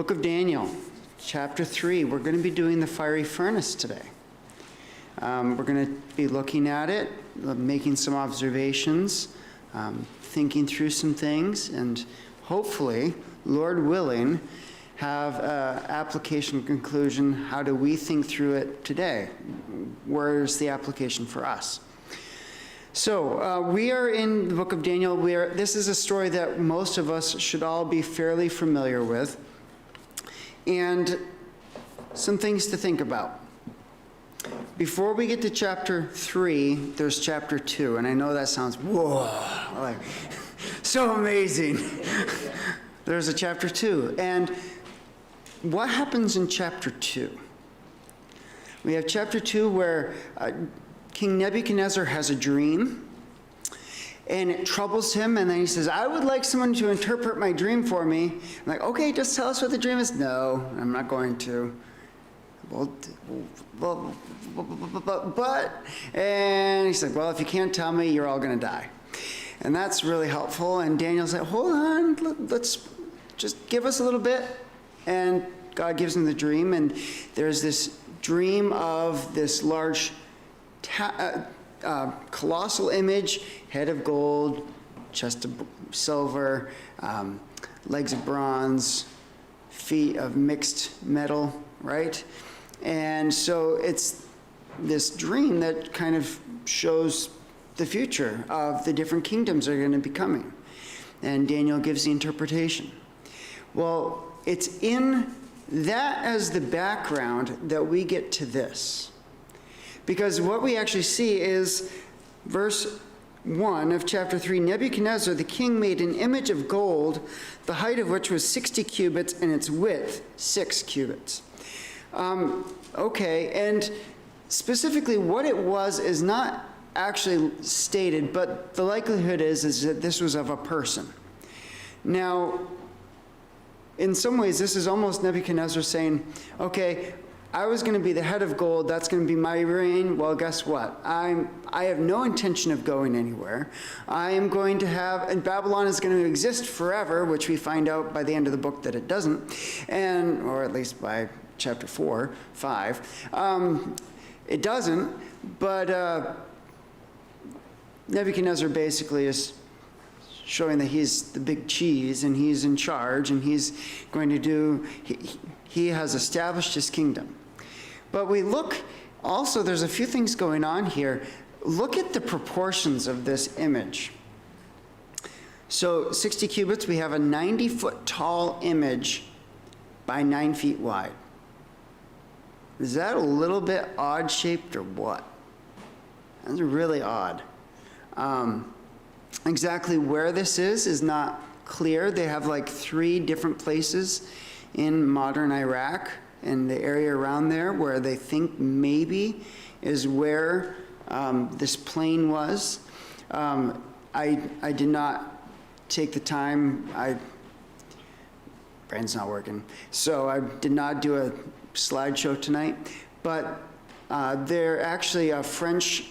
Book of Daniel, chapter 3. We're going to be doing the fiery furnace today. We're going to be looking at it, making some observations, thinking through some things, and hopefully, Lord willing, have an application conclusion. How do we think through it today? Where's the application for us? So we are in the book of Daniel. This is a story that most of us should all be fairly familiar with. And some things to think about. Before we get to chapter 3, there's chapter 2. And I know that sounds, whoa, like, so amazing. There's a chapter 2. And what happens in chapter 2? We have chapter 2 where King Nebuchadnezzar has a dream. And it troubles him, and then he says, I would like someone to interpret my dream for me. I'm like, okay, just tell us what the dream is. No, I'm not going to. But, and he's like, well, if you can't tell me, you're all going to die. And that's really helpful. And Daniel's like, hold on, let's just give us a little bit. And God gives him the dream, and there's this dream of this large colossal image, head of gold, chest of silver, legs of bronze, feet of mixed metal, right? And so it's this dream that kind of shows the future of the different kingdoms that are going to be coming. And Daniel gives the interpretation. Well, it's in that as the background that we get to this. Because what we actually see is verse 1 of chapter 3, Nebuchadnezzar the king made an image of gold, the height of which was 60 cubits and its width 6 cubits. Okay, and specifically what it was is not actually stated, but the likelihood is that this was of a person. Now, in some ways, this is almost Nebuchadnezzar saying, okay, I was going to be the head of gold. That's going to be my reign. Well, guess what? I have no intention of going anywhere. I am going to have, and Babylon is going to exist forever, which we find out by the end of the book that it doesn't, or at least by chapter 4, 5. It doesn't, but Nebuchadnezzar basically is showing that he's the big cheese and he's in charge and he's going to do, he has established his kingdom. But we look, also there's a few things going on here. Look at the proportions of this image. So 60 cubits, we have a 90-foot tall image by 9 feet wide. Is that a little bit odd shaped or what? That's really odd. Exactly where this is not clear. They have like 3 different places in modern Iraq and the area around there where they think maybe is where this plane was. I did not take the time. Brain's not working. So I did not do a slideshow tonight. But they're actually a French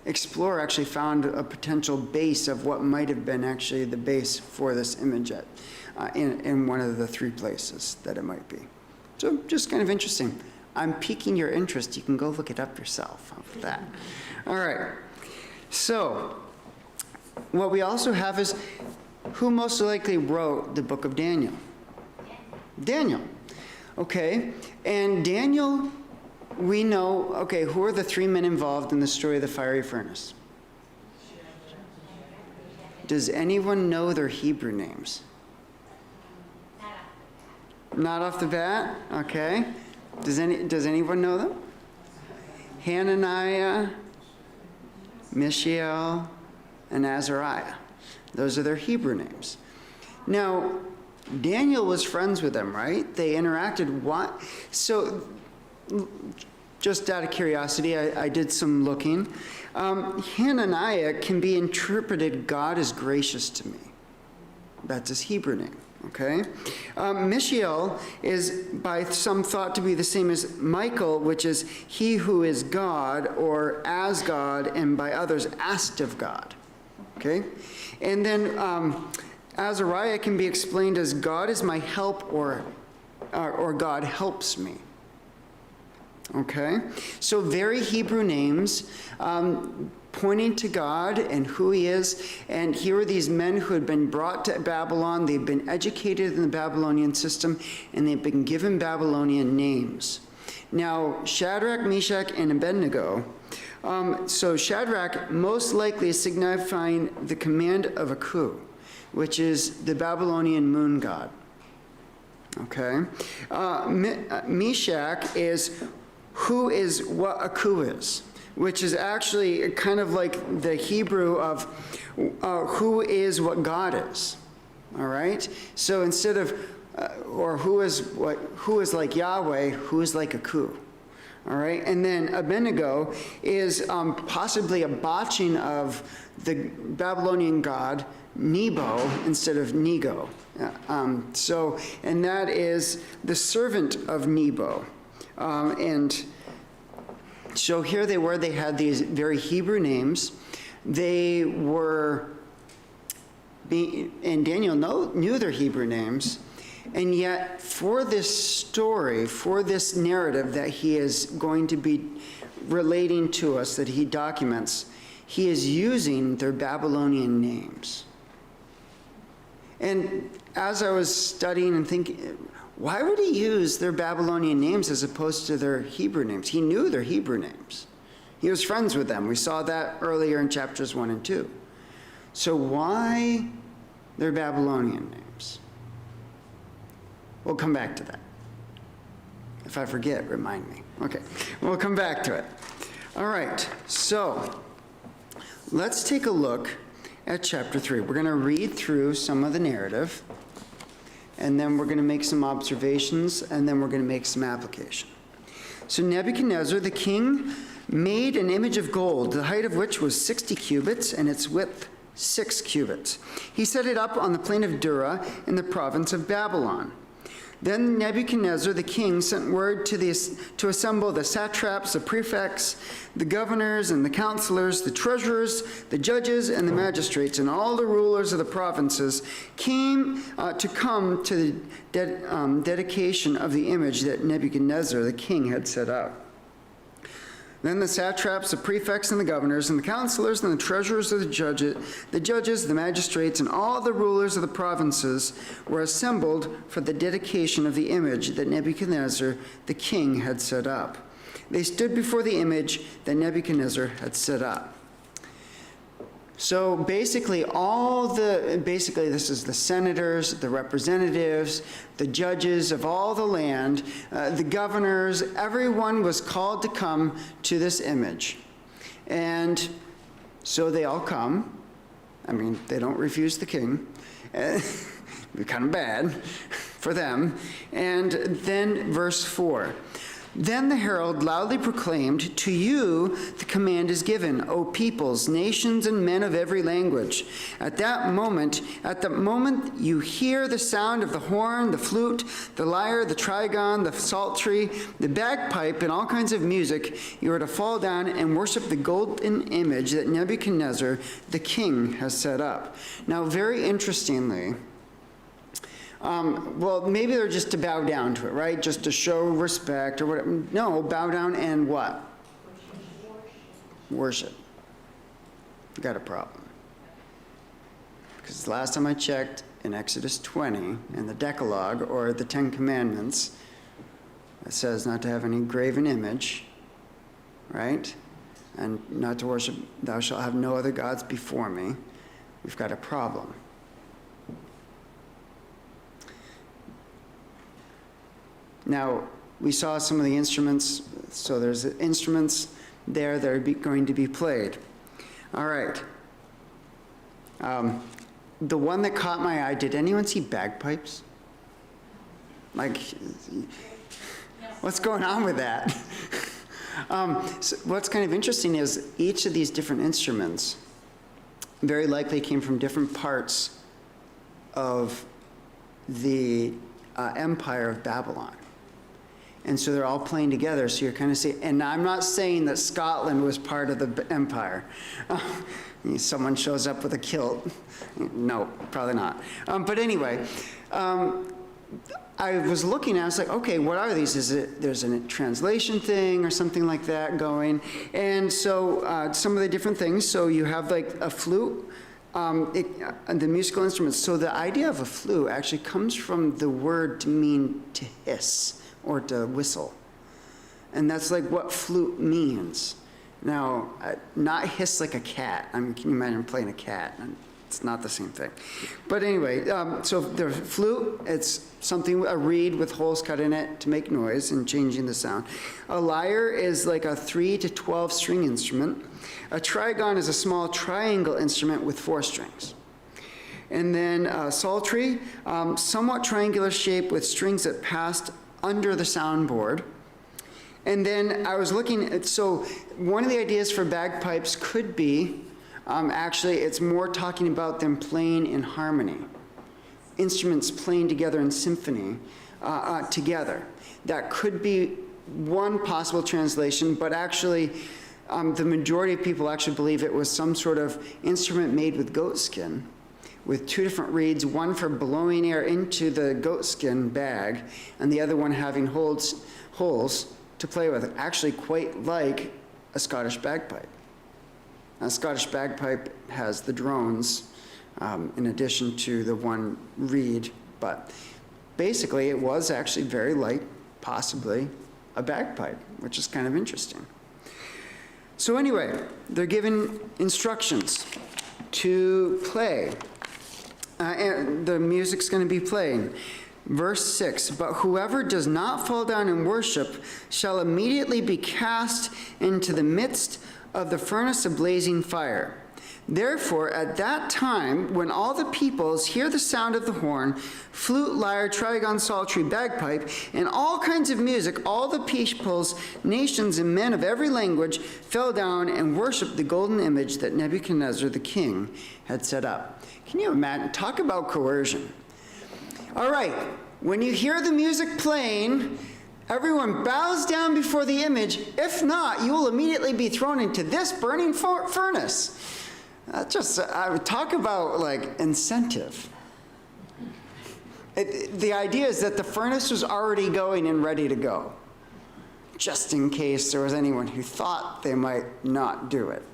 explorer actually found a potential base of what might have been actually the base for this image in one of the 3 places that it might be. So just kind of interesting. I'm piquing your interest. You can go look it up yourself. How about that? All right. So what we also have is who most likely wrote the book of Daniel? Daniel. Okay. And Daniel, we know, okay, who are the 3 men involved in the story of the fiery furnace? Does anyone know their Hebrew names? Not off the bat? Okay. Does anyone know them? Hananiah, Mishael, and Azariah. Those are their Hebrew names. Now, Daniel was friends with them, right? They interacted. What? So, just out of curiosity, I did some looking. Hananiah can be interpreted, God is gracious to me. That's his Hebrew name. Okay? Mishael is by some thought to be the same as Michael, which is he who is God, or as God, and by others asked of God. Okay? And then Azariah can be explained as God is my help or or God helps me. Okay? So very Hebrew names, pointing to God and who he is. And here are these men who had been brought to Babylon. They've been educated in the Babylonian system, and they've been given Babylonian names. Now, Shadrach, Meshach, and Abednego. So Shadrach most likely is signifying the command of Aku, which is the Babylonian moon god. Okay? Meshach is who is what Aku is, which is actually kind of like the Hebrew of who is what God is. All right? So instead of, or who is like Yahweh, who is like Aku. All right? And then Abednego is possibly a botching of the Babylonian god Nebo instead of Nego. And that is the servant of Nebo. And so here they were, they had these very Hebrew names. They were, and Daniel knew their Hebrew names, and yet for this story, for this narrative that he is going to be relating to us, that he documents, he is using their Babylonian names. And as I was studying and thinking, why would he use their Babylonian names as opposed to their Hebrew names? He knew their Hebrew names. He was friends with them. We saw that earlier in chapters 1 and 2. So why their Babylonian names? We'll come back to that. If I forget, remind me. Okay, we'll come back to it. All right, so let's take a look at chapter 3. We're going to read through some of the narrative, and then we're going to make some observations, and then we're going to make some application. So Nebuchadnezzar, the king, made an image of gold, the height of which was 60 cubits, and its width 6 cubits. He set it up on the plain of Dura in the province of Babylon. Then Nebuchadnezzar the king sent word to assemble the satraps, the prefects, the governors, and the counselors, the treasurers, the judges, and the magistrates, and all the rulers of the provinces came to the dedication of the image that Nebuchadnezzar the king had set up. Then the satraps, the prefects, and the governors, and the counselors, and the treasurers of the judges, the magistrates, and all the rulers of the provinces were assembled for the dedication of the image that Nebuchadnezzar the king had set up. They stood before the image that Nebuchadnezzar had set up. So basically this is the senators, the representatives, the judges of all the land, the governors, everyone was called to come to this image. And so they all come. I mean, they don't refuse the king. It'd be kind of bad for them. And then verse 4. Then the herald loudly proclaimed, "To you the command is given, O peoples, nations, and men of every language. At the moment you hear the sound of the horn, the flute, the lyre, the trigon, the psaltery, the bagpipe, and all kinds of music, you are to fall down and worship the golden image that Nebuchadnezzar the king has set up." Now, very interestingly, well, maybe they're just to bow down to it, right? Just to show respect or whatever. No, bow down and what? Worship. Got a problem. Because last time I checked, in Exodus 20, in the Decalogue, or the Ten Commandments, it says not to have any graven image, right? And not to worship, thou shalt have no other gods before me. We've got a problem. Now, we saw some of the instruments, so there's instruments there that are going to be played. All right. The one that caught my eye, did anyone see bagpipes? Like, what's going on with that? So what's kind of interesting is each of these different instruments very likely came from different parts of the empire of Babylon. And so they're all playing together, so you're kind of seeing, and I'm not saying that Scotland was part of the empire. Someone shows up with a kilt. No, probably not. But anyway, I was looking at it, I was like, okay, what are these? There's a translation thing or something like that going. And so some of the different things, so you have like a flute, the musical instruments. So the idea of a flute actually comes from the word to mean to hiss or to whistle. And that's like what flute means. Now, not hiss like a cat. I mean, can you imagine playing a cat? It's not the same thing. But anyway, so the flute, it's something, a reed with holes cut in it to make noise and changing the sound. A lyre is like a 3 to 12 string instrument. A trigon is a small triangle instrument with 4 strings. And then psaltery, somewhat triangular shape with strings that passed under the soundboard. And then I was looking at, so one of the ideas for bagpipes could be, actually, it's more talking about them playing in harmony. Instruments playing together in symphony together. That could be one possible translation, but actually, the majority of people actually believe it was some sort of instrument made with goat skin, with 2 different reeds, one for blowing air into the goat skin bag, and the other one having holes to play with, actually quite like a Scottish bagpipe. A Scottish bagpipe has the drones in addition to the one reed, but basically it was actually very like possibly a bagpipe, which is kind of interesting. So anyway, they're given instructions to play, and the music's going to be playing. Verse 6, but whoever does not fall down and worship shall immediately be cast into the midst of the furnace of blazing fire. Therefore, at that time, when all the peoples hear the sound of the horn, flute, lyre, trigon, psaltery, bagpipe, and all kinds of music, all the peoples, nations, and men of every language fell down and worshiped the golden image that Nebuchadnezzar the king had set up. Can you imagine? Talk about coercion. All right, when you hear the music playing, everyone bows down before the image. If not, you will immediately be thrown into this burning furnace. I would talk about like incentive. The idea is that the furnace was already going and ready to go, just in case there was anyone who thought they might not do it.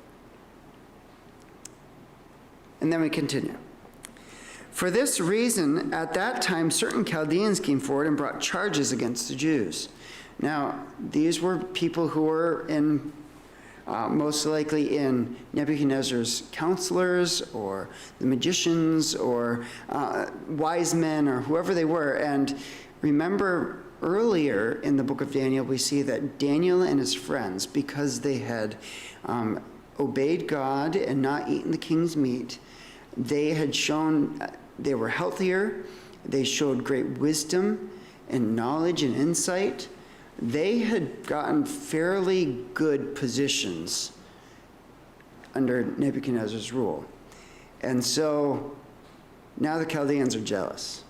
And then we continue. For this reason, at that time, certain Chaldeans came forward and brought charges against the Jews. Now, these were people who were in, most likely in Nebuchadnezzar's counselors or the magicians or wise men or whoever they were. And remember, earlier in the book of Daniel, we see that Daniel and his friends, because they had obeyed God and not eaten the king's meat, they had shown they were healthier, they showed great wisdom and knowledge and insight. They had gotten fairly good positions under Nebuchadnezzar's rule. And so now the Chaldeans are jealous.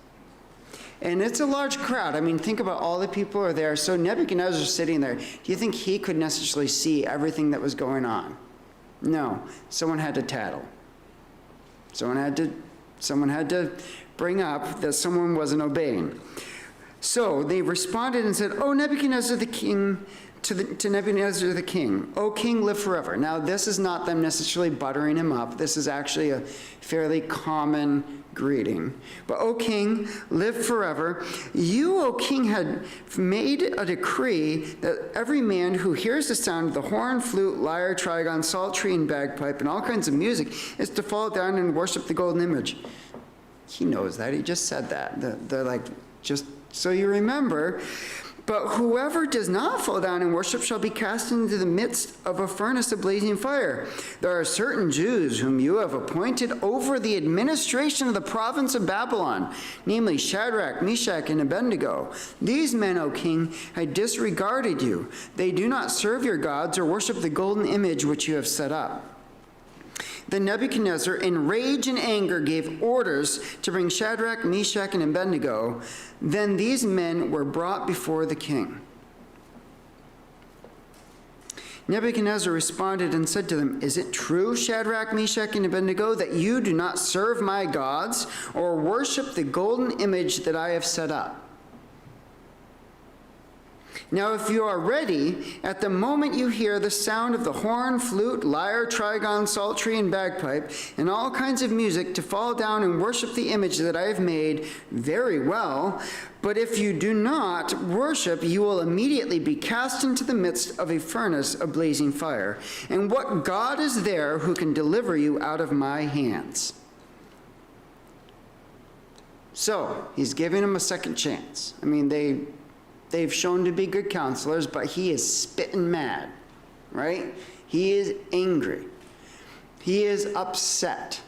And it's a large crowd. I mean, think about all the people who are there. So Nebuchadnezzar's sitting there. Do you think he could necessarily see everything that was going on? No. Someone had to tattle. Someone had to bring up that someone wasn't obeying. So they responded and said, "O Nebuchadnezzar the king, to Nebuchadnezzar the king, O king, live forever." Now, this is not them necessarily buttering him up. This is actually a fairly common greeting. But, O king, live forever. You, O king, had made a decree that every man who hears the sound of the horn, flute, lyre, trigon, psaltery, and bagpipe, and all kinds of music is to fall down and worship the golden image. He knows that. He just said that. They're like, just so you remember. But whoever does not fall down and worship shall be cast into the midst of a furnace of blazing fire. There are certain Jews whom you have appointed over the administration of the province of Babylon, namely Shadrach, Meshach, and Abednego. These men, O king, had disregarded you. They do not serve your gods or worship the golden image which you have set up. Then Nebuchadnezzar, in rage and anger, gave orders to bring Shadrach, Meshach, and Abednego. Then these men were brought before the king. Nebuchadnezzar responded and said to them, "Is it true, Shadrach, Meshach, and Abednego, that you do not serve my gods or worship the golden image that I have set up? Now, if you are ready, at the moment you hear the sound of the horn, flute, lyre, trigon, psaltery, and bagpipe, and all kinds of music, to fall down and worship the image that I have made, very well. But if you do not worship, you will immediately be cast into the midst of a furnace of blazing fire. And what God is there who can deliver you out of my hands?" So, he's giving him a second chance. I mean, they've shown to be good counselors, but he is spitting mad, right? He is angry. He is upset.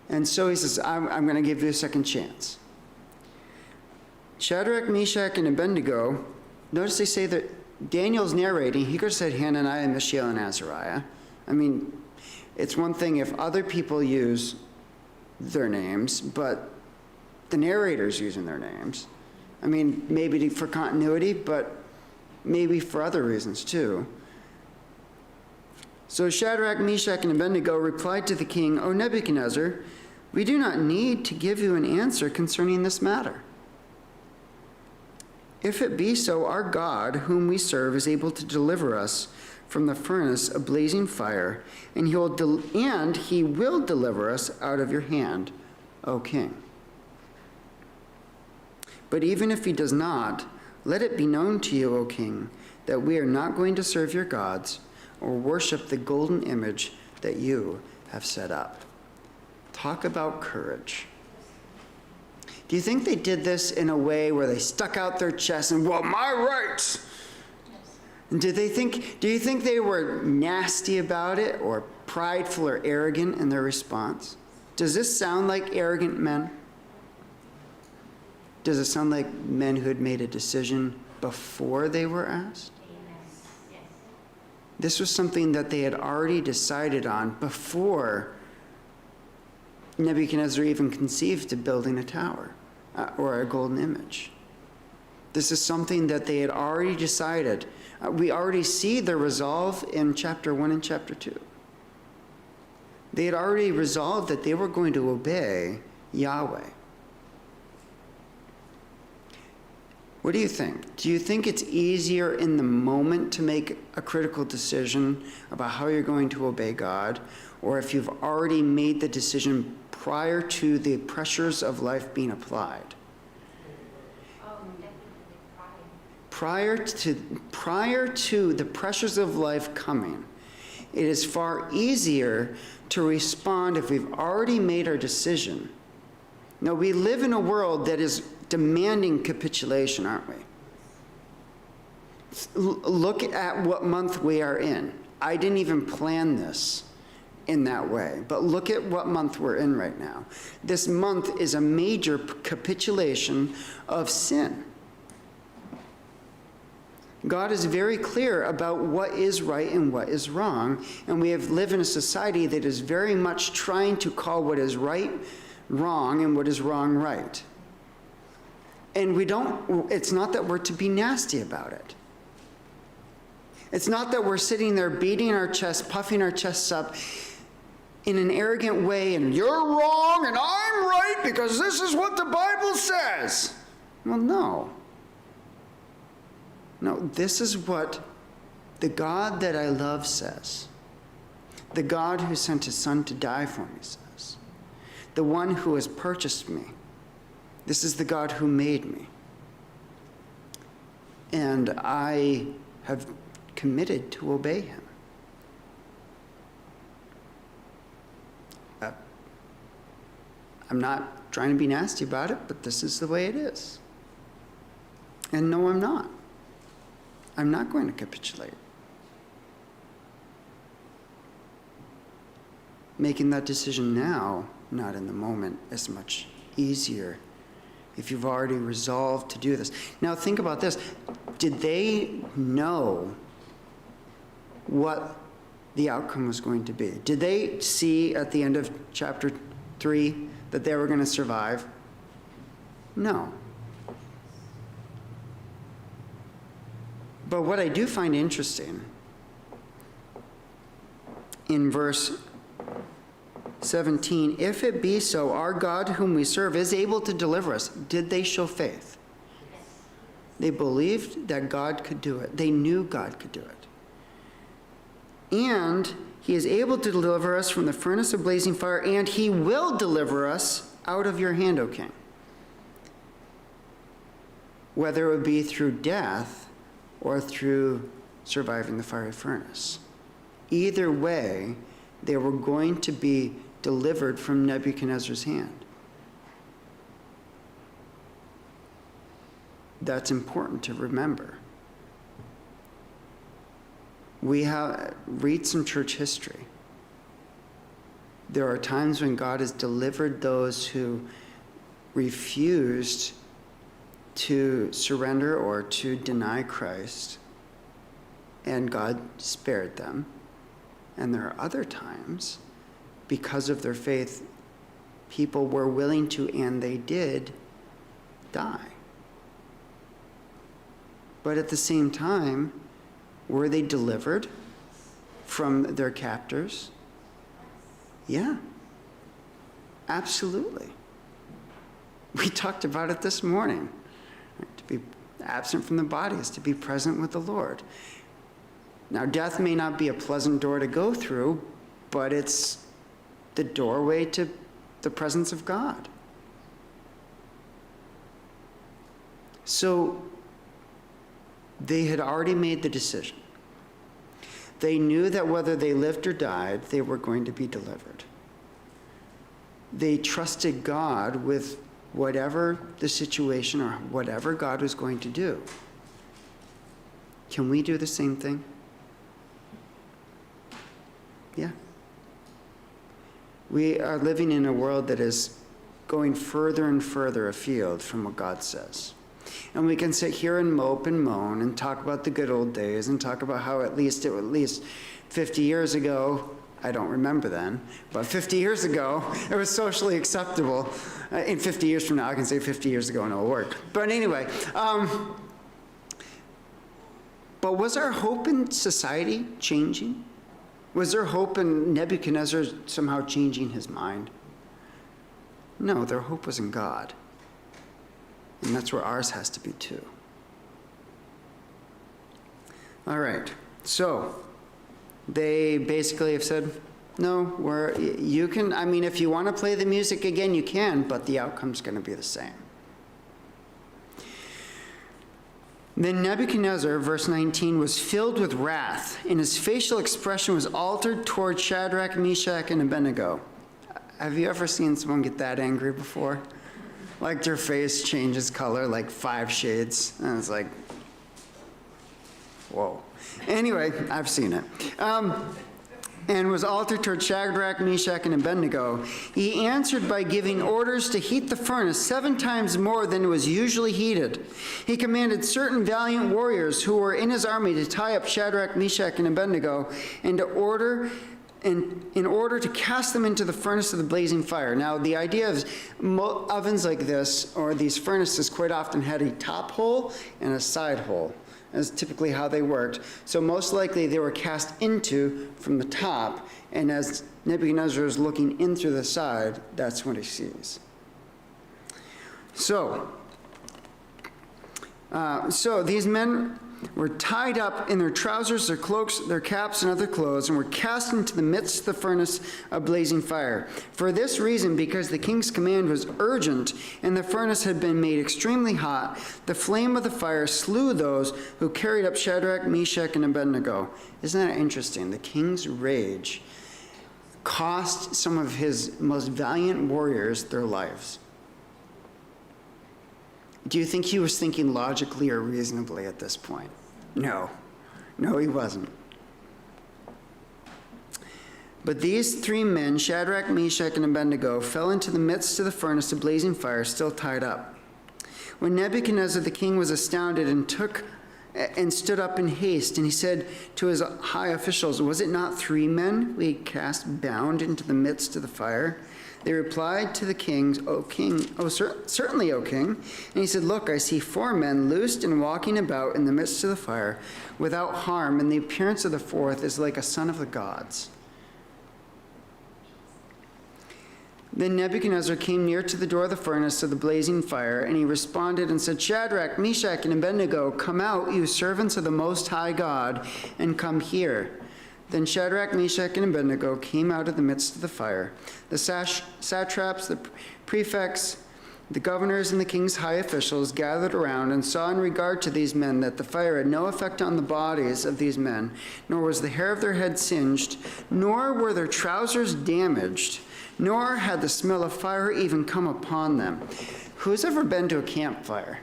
And so he says, I'm going to give you a second chance. Shadrach, Meshach, and Abednego, notice they say that Daniel's narrating. He could have said Hananiah, Mishael, and Azariah. I mean, it's one thing if other people use their names, but the narrator's using their names. I mean, maybe for continuity, but maybe for other reasons too. So Shadrach, Meshach, and Abednego replied to the king, "O Nebuchadnezzar, we do not need to give you an answer concerning this matter. If it be so, our God, whom we serve, is able to deliver us from the furnace of blazing fire, and he will deliver us out of your hand, O king. But even if he does not, let it be known to you, O king, that we are not going to serve your gods or worship the golden image that you have set up." Talk about courage. Do you think they did this in a way where they stuck out their chest and, "Well, my rights"? And do you think they were nasty about it or prideful or arrogant in their response? Does this sound like arrogant men? Does it sound like men who had made a decision before they were asked? Yes. This was something that they had already decided on before Nebuchadnezzar even conceived of building a tower or a golden image. This is something that they had already decided. We already see their resolve in chapter 1 and chapter 2. They had already resolved that they were going to obey Yahweh. What do you think? Do you think it's easier in the moment to make a critical decision about how you're going to obey God, or if you've already made the decision prior to the pressures of life being applied? Prior to the pressures of life coming, it is far easier to respond if we've already made our decision. Now, we live in a world that is demanding capitulation, aren't we? Look at what month we are in. I didn't even plan this in that way, but look at what month we're in right now. This month is a major capitulation of sin. God is very clear about what is right and what is wrong, and we live in a society that is very much trying to call what is right wrong and what is wrong right. And it's not that we're to be nasty about it. It's not that we're sitting there beating our chest, puffing our chests up in an arrogant way, and "You're wrong and I'm right because this is what the Bible says." Well, no. No, this is what the God that I love says. The God who sent his son to die for me says. The one who has purchased me. This is the God who made me. And I have committed to obey him. I'm not trying to be nasty about it, but this is the way it is. And no, I'm not. I'm not going to capitulate. Making that decision now, not in the moment, is much easier if you've already resolved to do this. Now think about this. Did they know what the outcome was going to be? Did they see at the end of chapter 3 that they were going to survive? No. But what I do find interesting, in verse 17, if it be so, our God whom we serve is able to deliver us. Did they show faith? They believed that God could do it. They knew God could do it. And he is able to deliver us from the furnace of blazing fire, and he will deliver us out of your hand, O king. Whether it would be through death or through surviving the fiery furnace. Either way, they were going to be delivered from Nebuchadnezzar's hand. That's important to remember. Read some church history. There are times when God has delivered those who refused to surrender or to deny Christ, and God spared them. And there are other times, because of their faith, people were willing to, and they did, die. But at the same time, were they delivered from their captors? Yeah, absolutely. We talked about it this morning. To be absent from the body is to be present with the Lord. Now, death may not be a pleasant door to go through, but it's the doorway to the presence of God. So, they had already made the decision. They knew that whether they lived or died, they were going to be delivered. They trusted God with whatever the situation or whatever God was going to do. Can we do the same thing? Yeah. We are living in a world that is going further and further afield from what God says. And we can sit here and mope and moan and talk about the good old days and talk about how at least 50 years ago, I don't remember then, but 50 years ago, it was socially acceptable. In 50 years from now, I can say 50 years ago and it'll work. But anyway, but was our hope in society changing? Was there hope in Nebuchadnezzar somehow changing his mind? No, their hope was in God. And that's where ours has to be too. All right, so they basically have said, no, if you want to play the music again, you can, but the outcome's going to be the same. Then Nebuchadnezzar, verse 19, was filled with wrath, and his facial expression was altered toward Shadrach, Meshach, and Abednego. Have you ever seen someone get that angry before? Like their face changes color like 5 shades. And it's like, whoa. Anyway, I've seen it. And was altered toward Shadrach, Meshach, and Abednego. He answered by giving orders to heat the furnace 7 times more than it was usually heated. He commanded certain valiant warriors who were in his army to tie up Shadrach, Meshach, and Abednego and in order to cast them into the furnace of the blazing fire. Now, the idea of ovens like this, or these furnaces, quite often had a top hole and a side hole. That's typically how they worked. So most likely they were cast into from the top, and as Nebuchadnezzar is looking in through the side, that's what he sees. So these men were tied up in their trousers, their cloaks, their caps, and other clothes, and were cast into the midst of the furnace of blazing fire. For this reason, because the king's command was urgent, and the furnace had been made extremely hot, the flame of the fire slew those who carried up Shadrach, Meshach, and Abednego. Isn't that interesting? The king's rage cost some of his most valiant warriors their lives. Do you think he was thinking logically or reasonably at this point? No. No, he wasn't. But these 3 men, Shadrach, Meshach, and Abednego, fell into the midst of the furnace of blazing fire, still tied up. When Nebuchadnezzar the king was astounded and stood up in haste, and he said to his high officials, was it not 3 men we cast bound into the midst of the fire? They replied to the king, "O king, certainly, O king." And he said, "Look, I see 4 men loosed and walking about in the midst of the fire without harm, and the appearance of the 4th is like a son of the gods." Then Nebuchadnezzar came near to the door of the furnace of the blazing fire, and he responded and said, "Shadrach, Meshach, and Abednego, come out, you servants of the Most High God, and come here." Then Shadrach, Meshach, and Abednego came out of the midst of the fire. The satraps, the prefects, the governors, and the king's high officials gathered around and saw in regard to these men that the fire had no effect on the bodies of these men, nor was the hair of their head singed, nor were their trousers damaged, nor had the smell of fire even come upon them. Who's ever been to a campfire?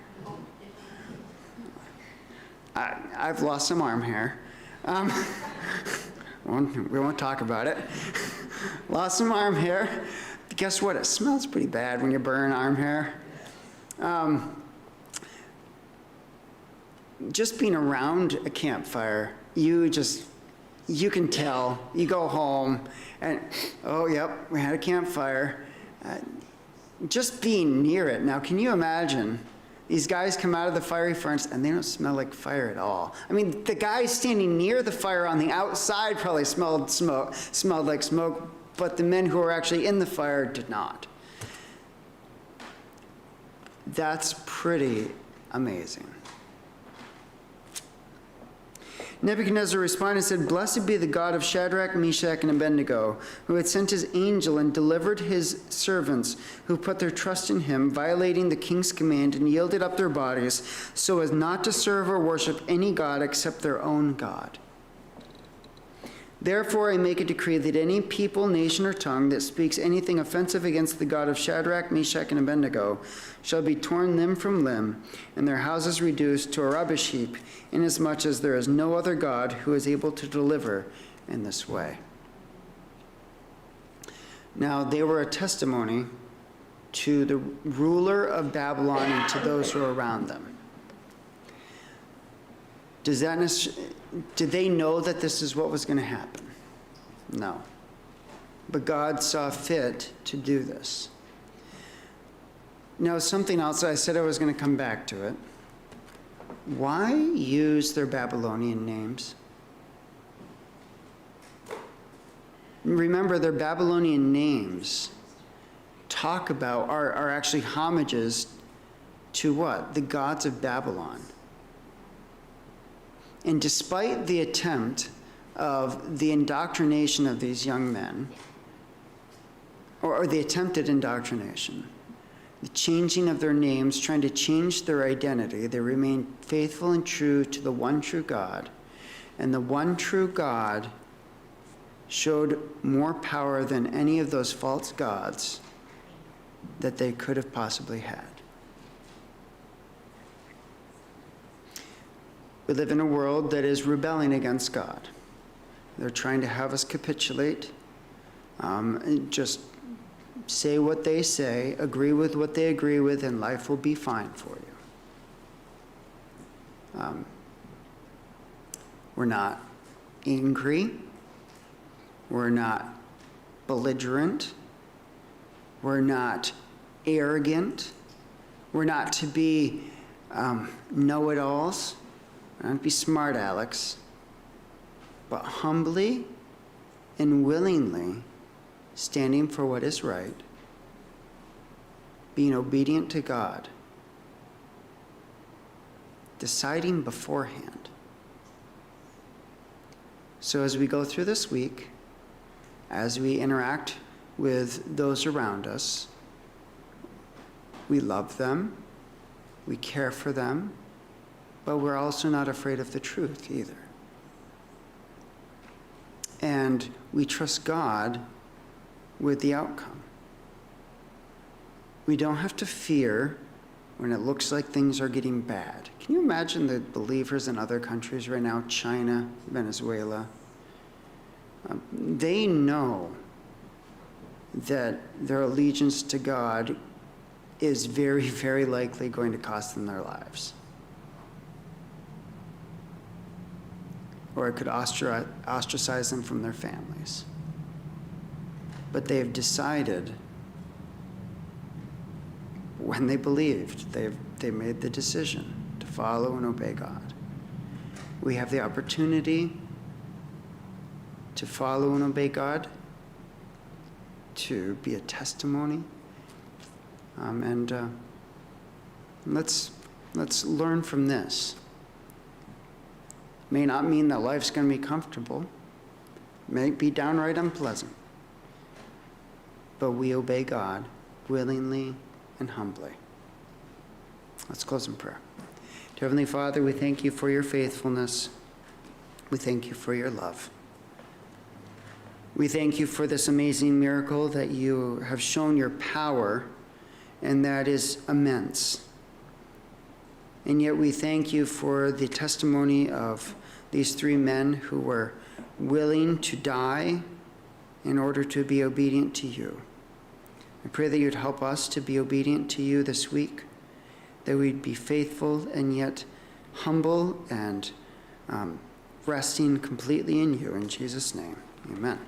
I've lost some arm hair. We won't talk about it. Lost some arm hair. Guess what? It smells pretty bad when you burn arm hair. Just being around a campfire, you can tell. You go home and, oh, yep, we had a campfire. Just being near it. Now, can you imagine? These guys come out of the fiery furnace and they don't smell like fire at all. I mean, the guys standing near the fire on the outside probably smelled like smoke, but the men who were actually in the fire did not. That's pretty amazing. Nebuchadnezzar responded and said, "Blessed be the God of Shadrach, Meshach, and Abednego, who had sent his angel and delivered his servants who put their trust in him, violating the king's command and yielded up their bodies so as not to serve or worship any god except their own God. Therefore, I make a decree that any people, nation, or tongue that speaks anything offensive against the God of Shadrach, Meshach, and Abednego shall be torn limb from limb, and their houses reduced to a rubbish heap, inasmuch as there is no other God who is able to deliver in this way." Now, they were a testimony to the ruler of Babylon and to those who are around them. Did they know that this is what was going to happen? No. But God saw fit to do this. Now, something else, I said I was going to come back to it. Why use their Babylonian names? Remember, their Babylonian names talk about, are actually homages to what? The gods of Babylon. And despite the attempt of the indoctrination of these young men, or the attempted indoctrination, the changing of their names, trying to change their identity, they remained faithful and true to the one true God. And the one true God showed more power than any of those false gods that they could have possibly had. We live in a world that is rebelling against God. They're trying to have us capitulate, just say what they say, agree with what they agree with, and life will be fine for you. We're not angry. We're not belligerent. We're not arrogant. We're not to be know-it-alls. Not be smart Alex, but humbly and willingly standing for what is right, being obedient to God, deciding beforehand. So as we go through this week, as we interact with those around us, we love them, we care for them, but we're also not afraid of the truth either. And we trust God with the outcome. We don't have to fear when it looks like things are getting bad. Can you imagine the believers in other countries right now, China, Venezuela? They know that their allegiance to God is very, very likely going to cost them their lives. Or it could ostracize them from their families. But they have decided when they believed, they made the decision to follow and obey God. We have the opportunity to follow and obey God, to be a testimony, and let's learn from this. May not mean that life's going to be comfortable. It may be downright unpleasant. But we obey God willingly and humbly. Let's close in prayer. Dear Heavenly Father, we thank you for your faithfulness. We thank you for your love. We thank you for this amazing miracle that you have shown your power, and that is immense. And yet we thank you for the testimony of these three men who were willing to die in order to be obedient to you. I pray that you'd help us to be obedient to you this week, that we'd be faithful and yet humble and resting completely in you. In Jesus' name, amen.